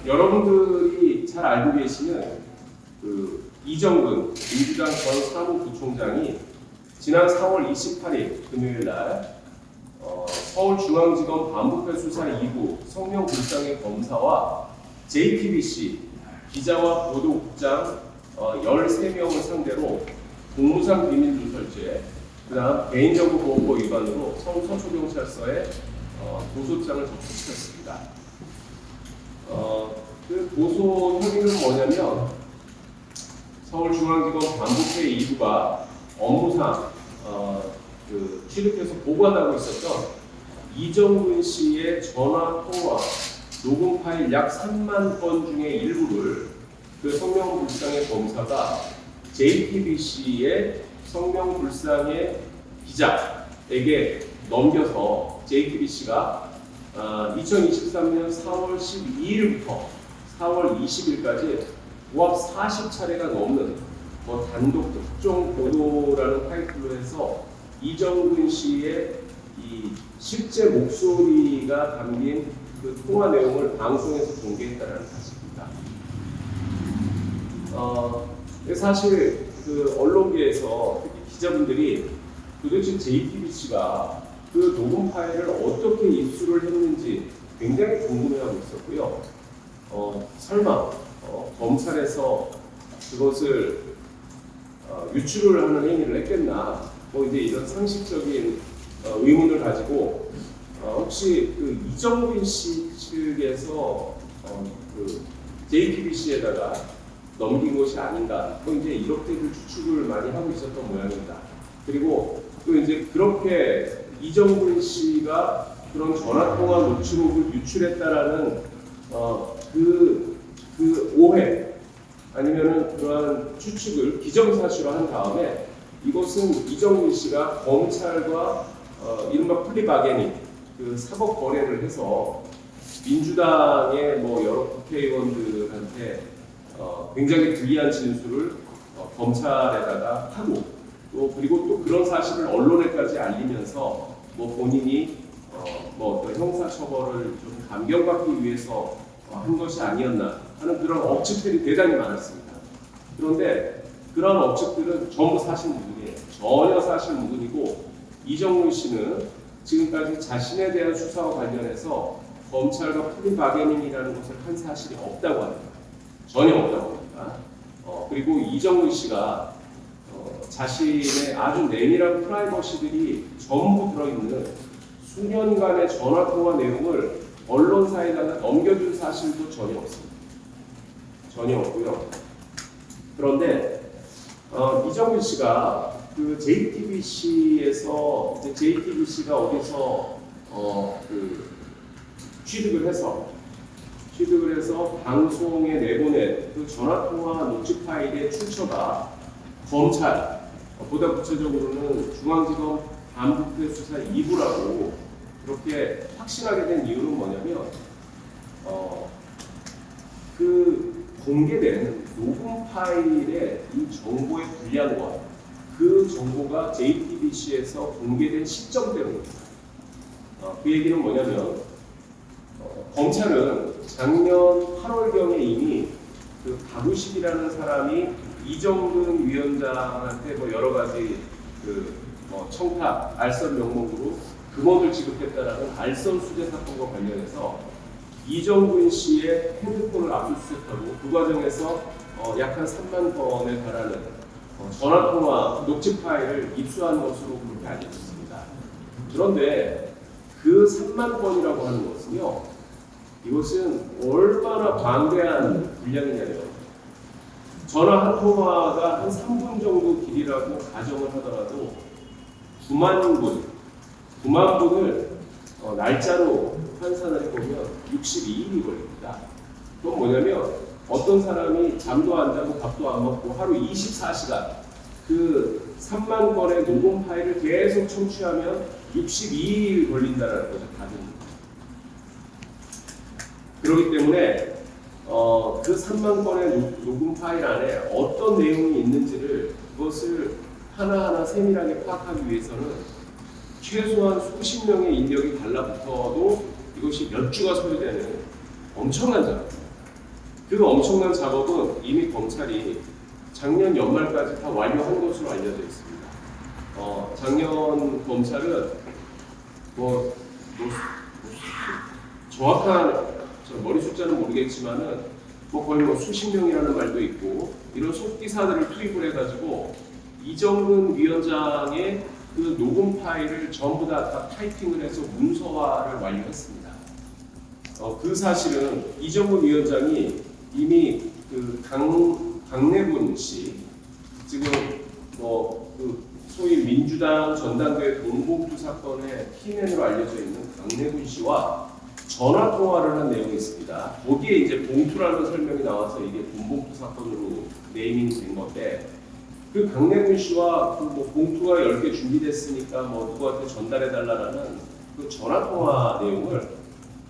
여러분들이 잘 알고 계시는 그 이정근 민주당 전 사무부총장이 지난 4월 28일 금요일 날 서울중앙지검 반부패 수사 2부 성명불상의 검사와 JTBC 기자와 보도국장 13명을 상대로 공무상 비밀누설죄, 그다음 개인정보보호법 위반으로 서울 서초경찰서에 고소장을 접수시켰습니다. 그 고소 혐의는 뭐냐면 서울중앙지검 반부패 2부가 업무상 취득해서 보관하고 있었던 이정근 씨의 전화 통화 녹음 파일 약 3만 건 중에 일부를 그 성명불상의 검사가 JTBC의 성명불상의 기자에게 넘겨서 JTBC가 2023년 4월 12일부터 4월 20일까지 고압 40차례가 넘는 단독 특종 보도라는 타이틀로 해서 이정근 씨의 이 실제 목소리가 담긴 그 통화 내용을 방송에서 공개했다는 사실입니다. 사실 그 언론계에서 특히 기자분들이 도대체 JTBC가 그 녹음 파일을 어떻게 입수를 했는지 굉장히 궁금해하고 있었고요. 설마 검찰에서 그것을 유출을 하는 행위를 했겠나? 이제 이런 상식적인 의문을 가지고 혹시 그 이정근 씨 측에서 그 JTBC에다가 넘긴 것이 아닌가? 이제 이렇게들 추측을 많이 하고 있었던 모양입니다. 그리고 또 이제 그렇게 이정근 씨가 그런 전화통화 녹취록을 유출했다라는 그 오해 아니면은 그러한 추측을 기정사실화한 다음에 이것은 이정근 씨가 검찰과 이른바 플리바게닝 그 사법 거래를 해서 민주당의 여러 국회의원들한테 굉장히 불리한 진술을 검찰에다가 하고 그리고 또 그런 사실을 언론에까지 알리면서 본인이 어떤 형사처벌을 좀 감경받기 위해서 한 것이 아니었나 하는 그런 억측들이 대단히 많았습니다. 그런데 그런 억측들은 전부 사실무근이에요. 전혀 사실무근이고 이정근 씨는 지금까지 자신에 대한 수사와 관련해서 검찰과 플리바게닝이라는 것을 한 사실이 없다고 합니다. 전혀 없다고 합니다. 그리고 이정근 씨가 자신의 아주 내밀한 프라이버시들이 전부 들어있는 수년간의 전화통화 내용을 언론사에다가 넘겨준 사실도 전혀 없습니다. 전혀 없고요. 그런데 이정근 씨가 그 JTBC에서 JTBC가 어디서 취득을 해서 방송에 내보낸 그 전화통화 녹취 파일의 출처가 검찰, 보다 구체적으로는 중앙지검 반부패 수사 2부라고 그렇게 확신하게 된 이유는 뭐냐면 그 공개된 녹음 파일의 이 정보의 분량과 그 정보가 JTBC에서 공개된 시점 때문입니다. 그 얘기는 뭐냐면 검찰은 작년 8월경에 이미 그 박우식이라는 사람이 이정근 위원장한테 여러 가지 청탁, 알선 명목으로 금원을 지급했다라는 알선 수재 사건과 관련해서 이정근 씨의 핸드폰을 압수수색하고 그 과정에서 약 한 3만 건에 달하는 전화통화 녹취 파일을 입수한 것으로 그렇게 알려졌습니다. 그런데 그 3만 건이라고 하는 것은요, 이것은 얼마나 방대한 분량이냐면 전화 한 통화가 한 3분 정도 길이라고 가정을 하더라도 9만 분을 날짜로 환산을 해보면 62일이 걸립니다. 그건 뭐냐면 어떤 사람이 잠도 안 자고 밥도 안 먹고 하루 24시간 그 3만 건의 녹음 파일을 계속 청취하면 62일 걸린다는 거죠. 다들. 그렇기 때문에 그 3만 건의 녹음 파일 안에 어떤 내용이 있는지를 그것을 하나하나 세밀하게 파악하기 위해서는 최소한 수십 명의 인력이 달라붙어도 이것이 몇 주가 소요되는 엄청난 작업입니다. 그 엄청난 작업은 이미 검찰이 작년 연말까지 다 완료한 것으로 알려져 있습니다. 작년 검찰은 정확한 머리 숫자는 모르겠지만은 거의 수십 명이라는 말도 있고 이런 속기사들을 투입을 해가지고 이정근 위원장의 그 녹음 파일을 전부 다 타이핑을 해서 문서화를 완료했습니다. 그 사실은 이정근 위원장이 이미 그 강내군 씨 지금 그 소위 민주당 전당대회 돈봉투 사건의 키맨으로 알려져 있는 강내군 씨와 전화 통화를 한 내용이 있습니다. 거기에 이제 봉투라는 설명이 나와서 이게 돈봉투 사건으로 네이밍된 건데 그 강내군 씨와 그 봉투가 10개 준비됐으니까 누구한테 전달해 달라는 그 전화 통화 내용을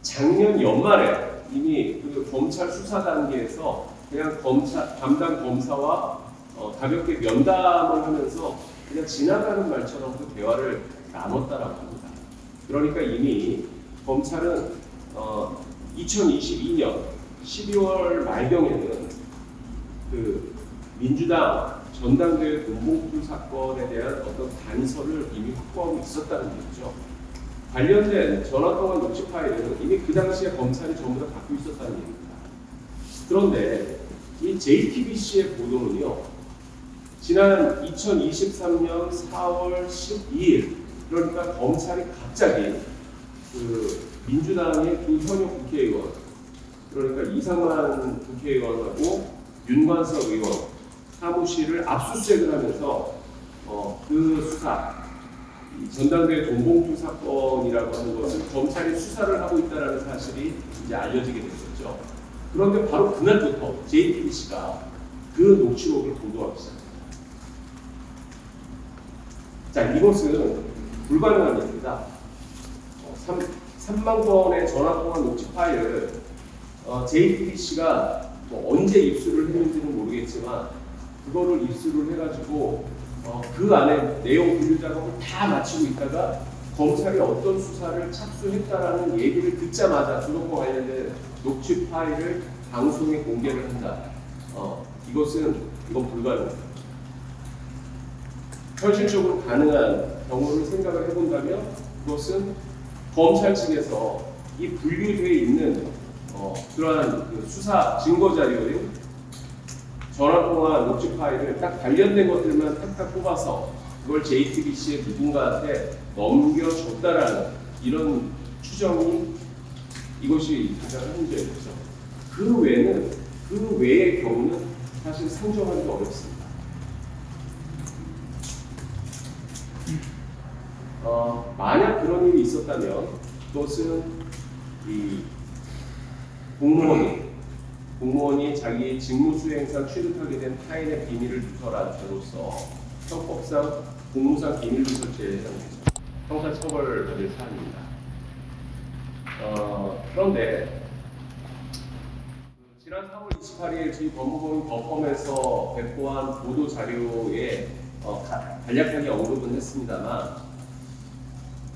작년 연말에 이미 그 검찰 수사 단계에서 그냥 검찰 담당 검사와 가볍게 면담을 하면서 그냥 지나가는 말처럼 그 대화를 나눴다라고 합니다. 그러니까 이미 검찰은 2022년 12월 말경에는 그 민주당 전당대회 돈봉투 사건에 대한 어떤 단서를 이미 확보하고 있었다는 얘기죠. 관련된 전화통화 녹취 파일은 이미 그 당시에 검찰이 전부 다 갖고 있었다는 얘기입니다. 그런데 이 JTBC의 보도는요, 지난 2023년 4월 12일, 그러니까 검찰이 갑자기 그 민주당의 두 현역 국회의원, 그러니까 이상만 국회의원하고 윤관석 의원 사무실을 압수수색을 하면서 그 수사, 전당대회 돈봉투 사건이라고 하는 것을 검찰이 수사를 하고 있다는 사실이 이제 알려지게 됐었죠. 그런데 바로 그날부터 JTBC가 그 녹취록을 보도하기 시작합니다. 자, 이것은 불가능한 일입니다. 3만 건의 전화통화 녹취 파일을 JTBC가 언제 입수를 했는지는 모르겠지만 그거를 입수를 해가지고 그 안에 내용 분류 작업을 다 마치고 있다가 검찰이 어떤 수사를 착수했다라는 얘기를 듣자마자 그것과 관련된 녹취 파일을 방송에 공개를 한다. 이건 불가능합니다. 현실적으로 가능한 경우를 생각을 해본다면 그것은 검찰 측에서 이 분류되어 있는 그러한 그 수사 증거 자료인 전화통화 녹취 파일을 딱 관련된 것들만 탁탁 뽑아서 그걸 JTBC의 누군가한테 넘겨줬다라는 이런 추정이 이것이 가장 현재였죠. 그 외의 경우는 사실 상정하기가 어렵습니다. 만약 그런 일이 있었다면 그것은 이 공무원이 자기 직무 수행상 취득하게 된 타인의 비밀을 누설한 죄로서 형법상 공무상 비밀 누설죄에 해당되죠. 형사처벌받을 사안입니다. 그런데 지난 4월 28일 저희 법무부는 법검에서 배포한 보도 자료에 간략하게 언급은 했습니다만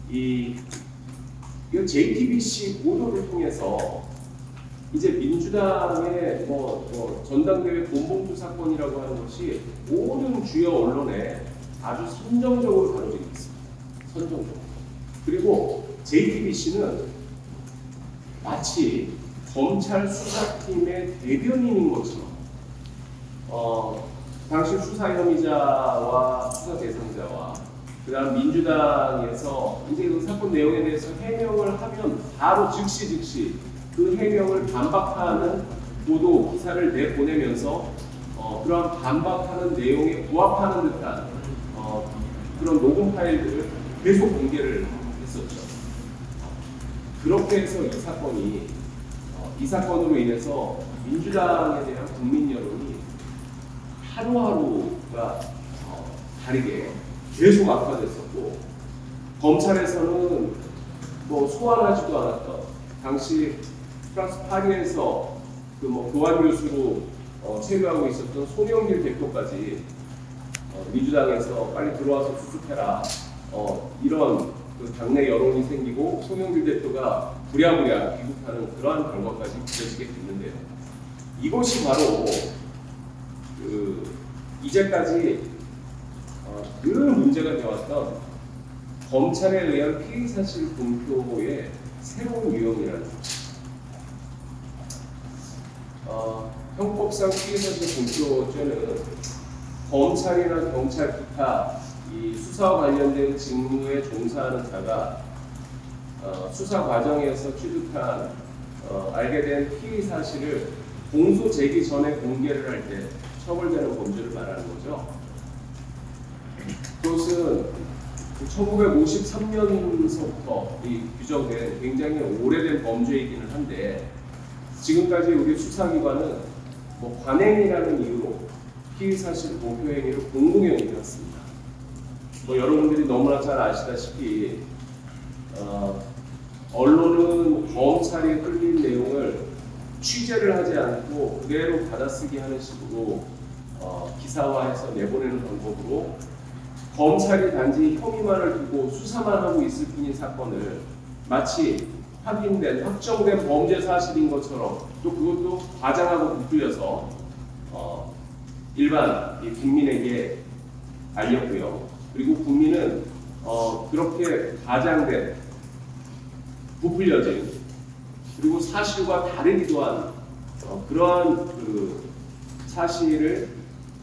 이건 JTBC 보도를 통해서 이제 민주당의 전당대회 돈봉투 사건이라고 하는 것이 모든 주요 언론에 아주 선정적으로 다뤄지고 있습니다. 선정적으로. 그리고 JTBC는 마치 검찰 수사팀의 대변인인 것처럼 당시 수사 혐의자와 수사 대상자와 그다음 민주당에서 이제 그 사건 내용에 대해서 해명을 하면 바로 즉시 그 해명을 반박하는 보도 기사를 내보내면서 그런 반박하는 내용에 부합하는 듯한 그런 녹음 파일들을 계속 공개를 했었죠. 그렇게 해서 이 사건으로 인해서 민주당에 대한 국민 여론이 하루하루가 다르게 계속 악화됐었고 검찰에서는 소환하지도 않았던 당시 프랑스 파리에서 교환 교수로 체류하고 있었던 송영길 대표까지 민주당에서 빨리 들어와서 수습해라 이런 그 당내 여론이 생기고 송영길 대표가 부랴부랴 귀국하는 그러한 결과까지 빚어지게 됐는데요. 이것이 바로 그 이제까지 늘 문제가 되었던 검찰에 의한 피의사실 공표의 새로운 유형이라는 거죠. 형법상 피의사실 공표죄는 검찰이나 경찰 기타 이 수사와 관련된 직무에 종사하는 자가 수사 과정에서 취득한 알게 된 피의 사실을 공소 제기 전에 공개를 할 때 처벌되는 범죄를 말하는 거죠. 그것은 1953년서부터 규정된 굉장히 오래된 범죄이기는 한데 지금까지 우리 수사기관은 관행이라는 이유로 피의 사실 공표 행위를 공공연히 되었습니다. 여러분들이 너무나 잘 아시다시피 언론은 검찰이 흘린 내용을 취재를 하지 않고 그대로 받아쓰기 하는 식으로 기사화해서 내보내는 방법으로 검찰이 단지 혐의만을 두고 수사만 하고 있을 뿐인 사건을 마치 확인된 확정된 범죄 사실인 것처럼 또 그것도 과장하고 부풀려서 일반 국민에게 알렸고요. 그리고 국민은 그렇게 과장된 부풀려진 그리고 사실과 다르기도 한 그러한 그 사실을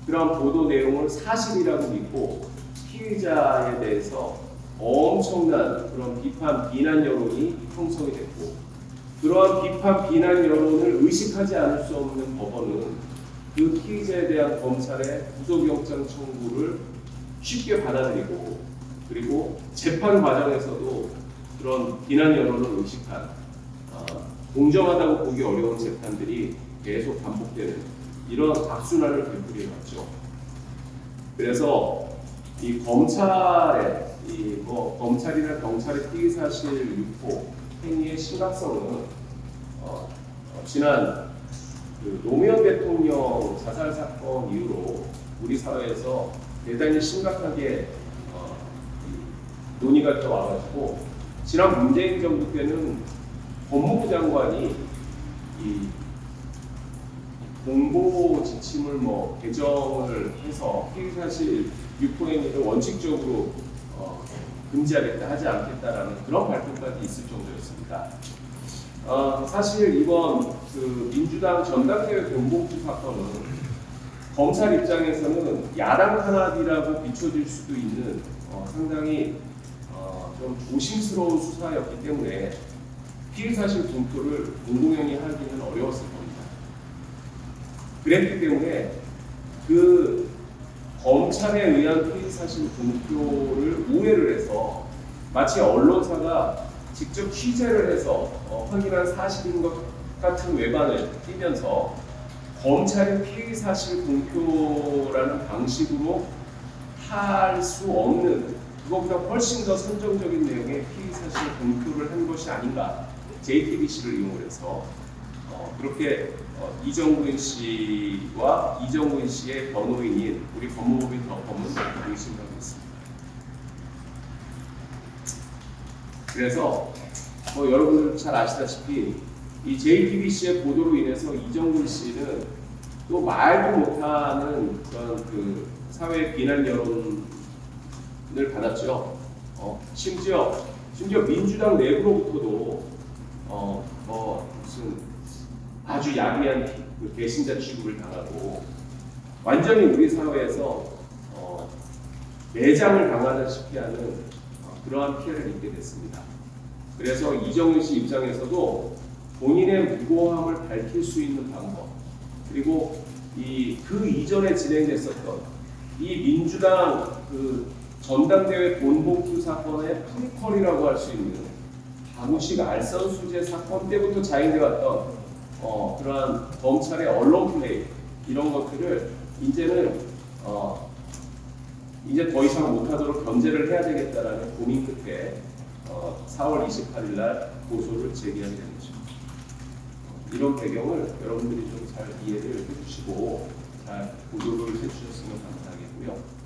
그러한 보도 내용을 사실이라고 믿고 피의자에 대해서 엄청난 그런 비난 여론이 형성이 됐고 그러한 비난 여론을 의식하지 않을 수 없는 법원은 그 피의자에 대한 검찰의 구속영장 청구를 쉽게 받아들이고 그리고 재판 과정에서도 그런 비난 여론을 의식한 공정하다고 보기 어려운 재판들이 계속 반복되는 이런 악순환을 되풀이해 왔죠. 그래서 이 검찰의 검찰이나 경찰의 피의 사실 유포 행위의 심각성은 지난 노무현 대통령 자살 사건 이후로 우리 사회에서 대단히 심각하게 논의가 되어 와가지고 지난 문재인 정부 때는 법무부 장관이 이 공보 지침을 개정을 해서 피의사실 유포 행위를 원칙적으로 금지하겠다 하지 않겠다라는 그런 발표까지 있을 정도였습니다. 사실 이번 민주당 전당대회 돈봉투 사건은 검찰 입장에서는 야당 탄압이라고 비춰질 수도 있는 상당히 좀 조심스러운 수사였기 때문에 피의사실 공표를 공공연히 하기는 어려웠을 겁니다. 그랬기 때문에 그 검찰에 의한 피의사실 공표를 우회를 해서 마치 언론사가 직접 취재를 해서 확인한 사실인 것 같은 외관을 띠면서 검찰의 피의사실 공표라는 방식으로 할 수 없는 그것보다 훨씬 더 선정적인 내용의 피의사실 공표를 한 것이 아닌가 JTBC를 이용해서 그렇게 이정근 씨와 이정근 씨의 변호인인 우리 법무법인 덕범은 의심하고 있습니다. 그래서 여러분들 잘 아시다시피 이 JTBC의 보도로 인해서 이정근 씨는 또 말도 못하는 그런 사회 비난 여론을 받았죠. 심지어 민주당 내부로부터도 무슨 아주 야비한 배신자 취급을 당하고 완전히 우리 사회에서 매장을 당하다시피 하는 그러한 피해를 입게 됐습니다. 그래서 이정은 씨 입장에서도 본인의 무고함을 밝힐 수 있는 방법 그리고 그 이전에 진행됐었던 이 민주당 전당대회 돈봉투 사건의 프리퀄이라고 할 수 있는 박우식 알선수재 사건 때부터 자행돼 왔던 그러한 검찰의 언론 플레이 이런 것들을 이제는 이제 더 이상 못하도록 견제를 해야 되겠다라는 고민 끝에 4월 28일 날 고소를 제기하게 된 것입니다. 이런 배경을 여러분들이 좀 잘 이해를 해주시고 잘 보도를 해주셨으면 감사하겠고요.